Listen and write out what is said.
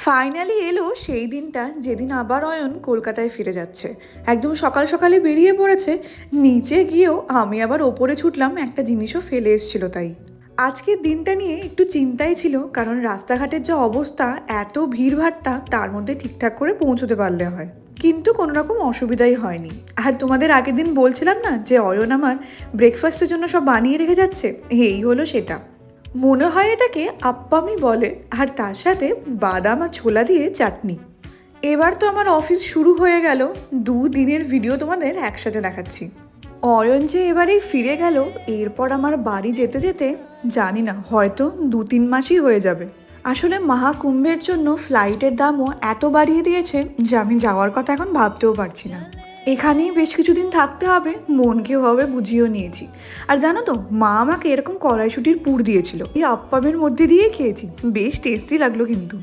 Finally এলো সেই দিনটা যেদিন আবার অয়ন কলকাতায় ফিরে যাচ্ছে। একদম সকাল সকালে বেরিয়ে পড়েছে। নিচে গিয়েও আমি আবার ওপরে ছুটলাম, একটা জিনিসও ফেলে এসেছিল তাই। আজকের দিনটা নিয়ে একটু চিন্তাই ছিল, কারণ রাস্তাঘাটের যে অবস্থা, এত ভিড়ভাট্টা, তার মধ্যে ঠিকঠাক করে পৌঁছতে পারলে হয়। কিন্তু কোনো রকম অসুবিধাই হয়নি। আর তোমাদের আগের দিন বলছিলাম না যে অয়ন আমার ব্রেকফাস্টের জন্য সব বানিয়ে রেখে যাচ্ছে, এই হলো সেটা। মনে হয় এটাকে আপ্পামি বলে, আর তার সাথে বাদাম আর ছোলা দিয়ে চাটনি। এবার তো আমার অফিস শুরু হয়ে গেল। 2 দিনের ভিডিও তোমাদের একসাথে দেখাচ্ছি। অয়ন যে এবারেই ফিরে গেল, এরপর আমার বাড়ি যেতে যেতে জানি না, হয়তো 2-3 মাসই হয়ে যাবে। আসলে মহাকুম্ভের জন্য ফ্লাইটের দামও এত বাড়িয়ে দিয়েছে যে আমি যাওয়ার কথা এখন ভাবতেও পারছি না। এখানেই বেশ কিছুদিন থাকতে হবে, মনকে হবে বুঝিয়েও নিয়েছি। আর জানো তো, মা আমাকে এরকম কড়াইশুটির পুর দিয়েছিল, এই আপ্পামের মধ্যে দিয়ে খেয়েছি, বেশ টেস্টি লাগলো কিন্তু।